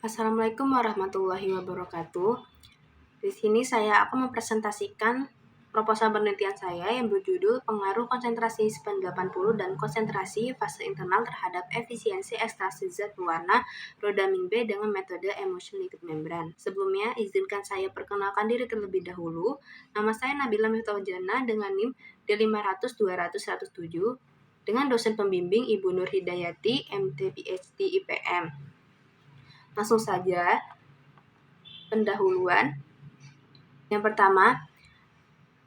Assalamualaikum warahmatullahi wabarakatuh. Di sini saya akan mempresentasikan proposal penelitian saya yang berjudul Pengaruh Konsentrasi SPAN 80 dan Konsentrasi Fase Internal terhadap Efisiensi Ekstraksi Zat Pewarna Rhodamin B dengan metode Emulsion Liquid Membran. Sebelumnya, izinkan saya perkenalkan diri terlebih dahulu. Nama saya Nabila Miftahul-Jannah dengan NIM D500-200-107 dengan dosen pembimbing Ibu Nur Hidayati, MT PhD IPM. Langsung saja, pendahuluan. Yang pertama,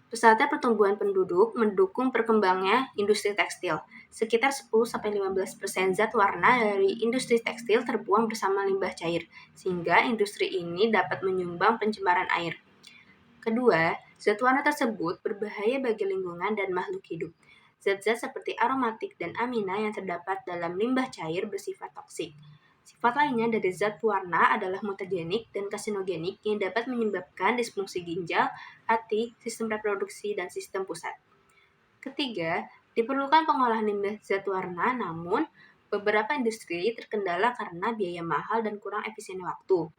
pesatnya pertumbuhan penduduk mendukung perkembangnya industri tekstil. Sekitar 10-15% zat warna dari industri tekstil terbuang bersama limbah cair, sehingga industri ini dapat menyumbang pencemaran air. Kedua, zat warna tersebut berbahaya bagi lingkungan dan makhluk hidup. Zat-zat seperti aromatik dan amina yang terdapat dalam limbah cair bersifat toksik. Sifat lainnya dari zat pewarna adalah mutagenik dan karsinogenik yang dapat menyebabkan disfungsi ginjal, hati, sistem reproduksi, dan sistem pusat. Ketiga, diperlukan pengolahan limbah zat warna, namun beberapa industri terkendala karena biaya mahal dan kurang efisien waktu.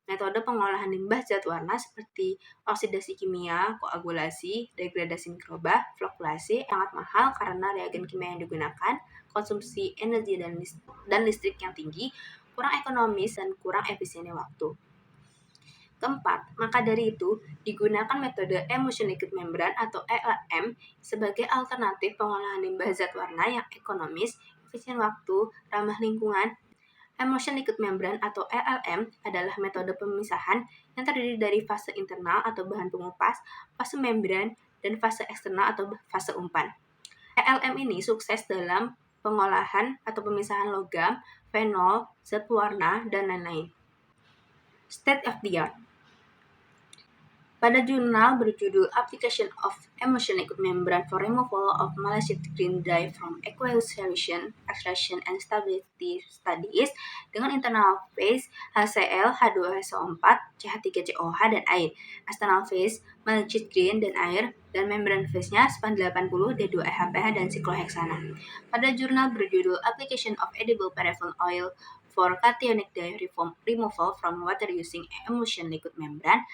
Metode pengolahan limbah zat warna seperti oksidasi kimia, koagulasi, degradasi mikroba, flokulasi sangat mahal karena reagen kimia yang digunakan, konsumsi energi dan listrik yang tinggi, kurang ekonomis, dan kurang efisiennya waktu. Keempat, maka dari itu, digunakan metode Emulsion Liquid Membran atau ELM sebagai alternatif pengolahan limbah zat warna yang ekonomis, efisien waktu, ramah lingkungan. Emulsion Liquid Membran atau ELM adalah metode pemisahan yang terdiri dari fase internal atau bahan pengupas, fase membran, dan fase eksternal atau fase umpan. ELM ini sukses dalam pengolahan atau pemisahan logam, fenol, zat pewarna, dan lain-lain. State of the art. Pada jurnal berjudul Application of Emulsion Liquid Membran for Removal of Malachite Green Dye from Aqueous Solution, Extraction and Stability Studies dengan internal phase HCl, H2SO4, CH3COH, dan air, external phase Malachite Green dan air, dan membran phase-nya SPAN 80, D2EHPH, dan sikloheksana. Pada jurnal berjudul Application of Edible Paraffin Oil for Cationic Dye Removal from Water Using Emulsion Liquid Membran,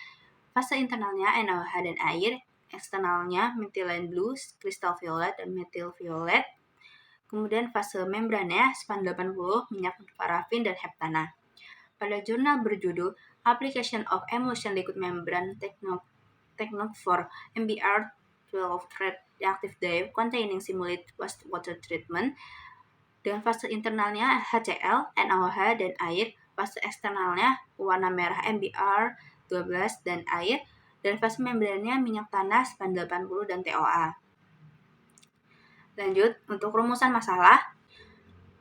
fase internalnya NaOH dan air, eksternalnya methylene blue, crystal violet, dan methyl violet. Kemudian fase membrannya SPAN 80, minyak parafin, dan heptana. Pada jurnal berjudul Application of Emulsion Liquid Membran Technique for MBR12 Reactive Dye Containing Simulated Wastewater Treatment, dengan fase internalnya HCl, NaOH, dan air, fase eksternalnya warna merah MBR 12 dan air, dan fase membrannya minyak tanah, SPAN 80, dan TOA. Lanjut, untuk rumusan masalah.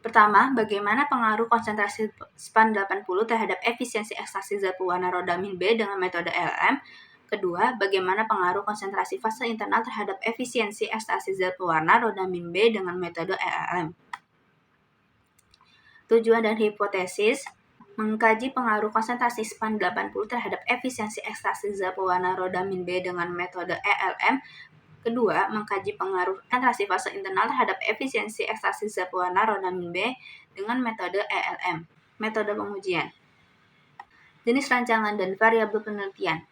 Pertama, bagaimana pengaruh konsentrasi SPAN 80 terhadap efisiensi ekstraksi zat pewarna Rhodamin B dengan metode ELM. Kedua, bagaimana pengaruh konsentrasi fase internal terhadap efisiensi ekstraksi zat pewarna Rhodamin B dengan metode ELM. Tujuan dan hipotesis. Mengkaji pengaruh konsentrasi SPAN 80 terhadap efisiensi ekstraksi zat pewarna Rhodamin B dengan metode ELM. Kedua, mengkaji pengaruh konsentrasi fase internal terhadap efisiensi ekstraksi zat pewarna Rhodamin B dengan metode ELM. Metode pengujian. Jenis rancangan dan variabel penelitian.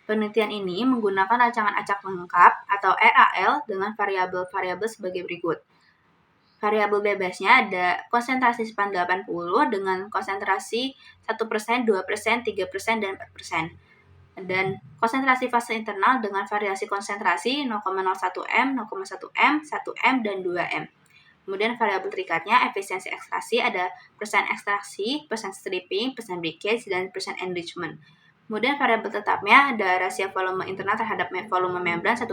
Penelitian ini menggunakan rancangan acak lengkap atau RAL dengan variabel-variabel sebagai berikut. Variabel bebasnya ada konsentrasi SPAN 80 dengan konsentrasi 1%, 2%, 3%, dan 4%. Dan konsentrasi fase internal dengan variasi konsentrasi 0,01 M, 0,1 M, 1 M, dan 2 M. Kemudian variabel terikatnya efisiensi ekstraksi ada persen ekstraksi, persen stripping, persen breakage, dan persen enrichment. Kemudian variabel tetapnya ada rasio volume internal terhadap volume membran 1:1,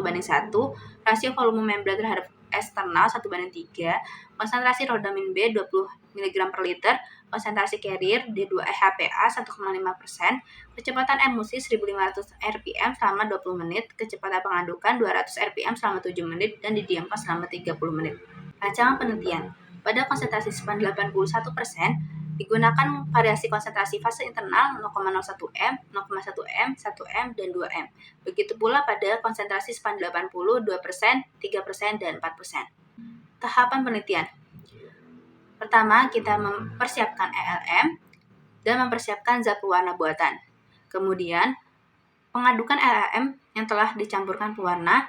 rasio volume membran terhadap eksternal 1:3, konsentrasi Rhodamin B 20 mg per liter, konsentrasi carrier D2EHPA 1,5%, kecepatan emulsi 1500 rpm selama 20 menit, kecepatan pengadukan 200 rpm selama 7 menit, dan didiamkan selama 30 menit. Rancangan penelitian. Pada konsentrasi SPAN 81%, digunakan variasi konsentrasi fase internal 0,01 M, 0,1 M, 1 M, dan 2 M. Begitu pula pada konsentrasi SPAN 80, 2%, 3%, dan 4%. Tahapan penelitian. Pertama, kita mempersiapkan ELM. dan mempersiapkan zat pewarna buatan. Kemudian, pengadukan LLM yang telah dicampurkan pewarna,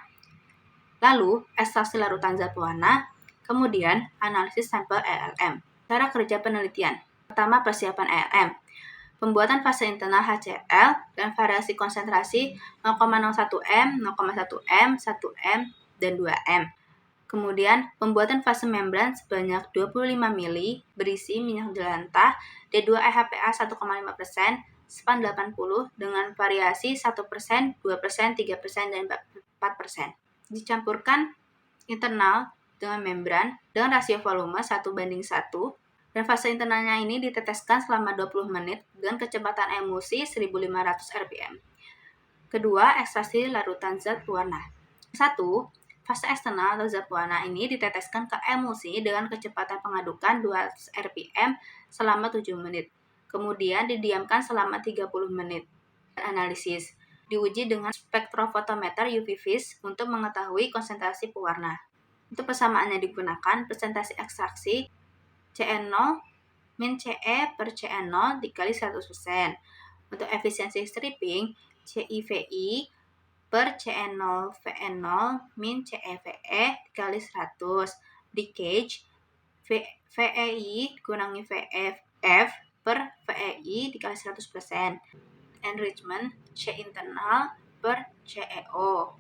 lalu ekstraksi larutan zat pewarna, kemudian analisis sampel LLM. Cara kerja penelitian. Pertama, persiapan LLM. Pembuatan fase internal HCl dan variasi konsentrasi 0,01 m, 0,1 m, 1 m, dan 2 m. Kemudian, pembuatan fase membran sebanyak 25 ml berisi minyak jelantah D2-EHPA 1,5%, span 80 dengan variasi 1%, 2%, 3%, dan 4%. Dicampurkan internal dengan membran dengan rasio volume 1:1, dan fase internalnya ini diteteskan selama 20 menit dengan kecepatan emulsi 1500 rpm. Kedua, ekstraksi larutan zat pewarna. 1. Fase eksternal atau zat pewarna ini diteteskan ke emulsi dengan kecepatan pengadukan 200 rpm selama 7 menit. Kemudian didiamkan selama 30 menit. Analisis. Diuji dengan spektrofotometer UV vis untuk mengetahui konsentrasi pewarna. Untuk persamaannya digunakan presentasi ekstraksi CN0 min CE per CN0 dikali 100%. Untuk efisiensi stripping, CIVI per CN0 VN0 min CEVE dikali 100. Leakage, VEI kurangi VF per VEI dikali 100%. Enrichment, C internal per CEO.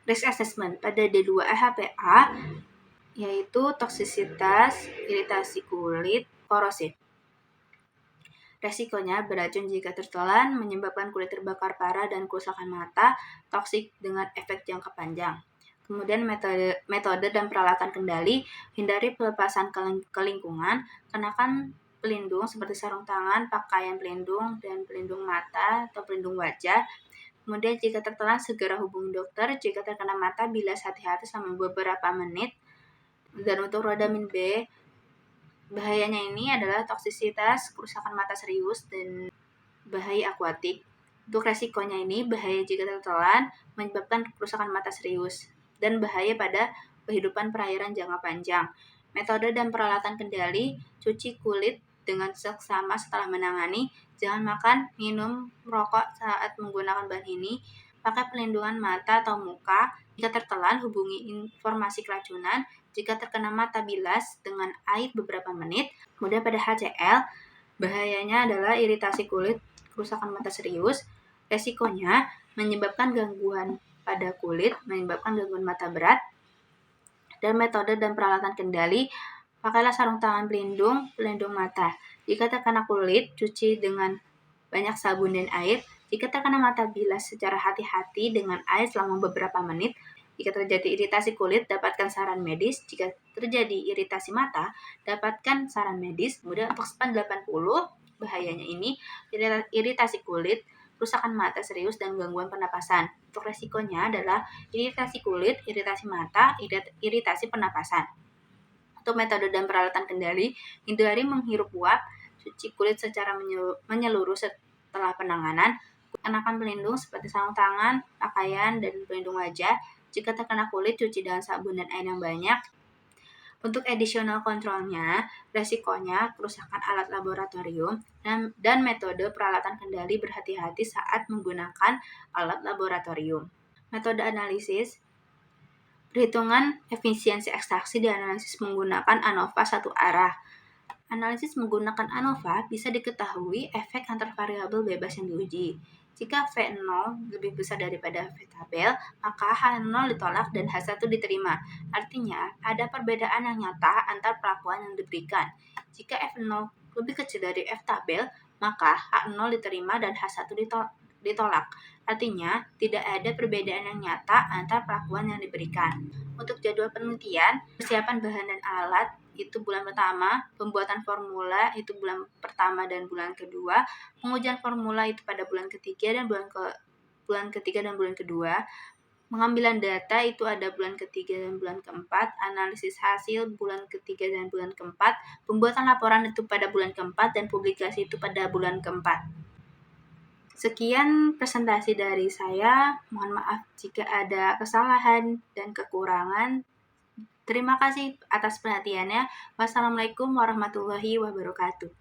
Risk assessment pada D2-EHPA yaitu toksisitas, iritasi kulit, korosif. Resikonya beracun jika tertelan, menyebabkan kulit terbakar parah dan kerusakan mata, toksik dengan efek jangka panjang. Kemudian metode dan peralatan kendali, hindari pelepasan ke lingkungan, kenakan pelindung seperti sarung tangan, pakaian pelindung, dan pelindung mata atau pelindung wajah. Kemudian jika tertelan segera hubungi dokter, jika terkena mata bilas hati-hati selama beberapa menit. Dan untuk rodamin B, bahayanya ini adalah toksisitas, kerusakan mata serius, dan bahaya akuatik. Untuk resikonya ini, bahaya jika tertelan, menyebabkan kerusakan mata serius, dan bahaya pada kehidupan perairan jangka panjang. Metode dan peralatan kendali, cuci kulit dengan seksama setelah menangani, jangan makan, minum, merokok saat menggunakan bahan ini, pakai pelindungan mata atau muka. Jika tertelan, hubungi informasi keracunan. Jika terkena mata bilas dengan air beberapa menit. Kemudian pada HCl, bahayanya adalah iritasi kulit, kerusakan mata serius. Resikonya menyebabkan gangguan pada kulit, menyebabkan gangguan mata berat. Dan metode dan peralatan kendali, pakailah sarung tangan pelindung, pelindung mata. Jika terkena kulit, cuci dengan banyak sabun dan air. Jika terkena mata bilas secara hati-hati dengan air selama beberapa menit. Jika terjadi iritasi kulit, dapatkan saran medis. Jika terjadi iritasi mata, dapatkan saran medis. Kemudian untuk span 80, bahayanya ini iritasi kulit, kerusakan mata serius, dan gangguan pernapasan. Untuk resikonya adalah iritasi kulit, iritasi mata, iritasi pernapasan. Untuk metode dan peralatan kendali, hindari menghirup uap, cuci kulit secara menyeluruh setelah penanganan, kenakan pelindung seperti sarung tangan, pakaian, dan pelindung wajah. Jika terkena kulit, cuci dengan sabun dan air yang banyak. Untuk additional control-nya, resikonya kerusakan alat laboratorium dan metode peralatan kendali, berhati-hati saat menggunakan alat laboratorium. Metode analisis, perhitungan efisiensi ekstraksi dianalisis menggunakan ANOVA satu arah. Analisis menggunakan ANOVA bisa diketahui efek antar variabel bebas yang diuji. Jika V0 lebih besar daripada V tabel, maka H0 ditolak dan H1 diterima. Artinya, ada perbedaan yang nyata antar perlakuan yang diberikan. Jika F0 lebih kecil dari F tabel, maka H0 diterima dan H1 ditolak. Artinya, tidak ada perbedaan yang nyata antar perlakuan yang diberikan. Untuk jadwal penelitian, persiapan bahan dan alat itu bulan pertama, pembuatan formula itu bulan pertama dan bulan kedua, pengujian formula itu pada bulan ketiga dan bulan ketiga dan bulan kedua, pengambilan data itu ada bulan ketiga dan bulan keempat, analisis hasil bulan ketiga dan bulan keempat, pembuatan laporan itu pada bulan keempat, dan publikasi itu pada bulan keempat. Sekian presentasi dari saya, mohon maaf jika ada kesalahan dan kekurangan. Terima kasih atas perhatiannya. Wassalamualaikum warahmatullahi wabarakatuh.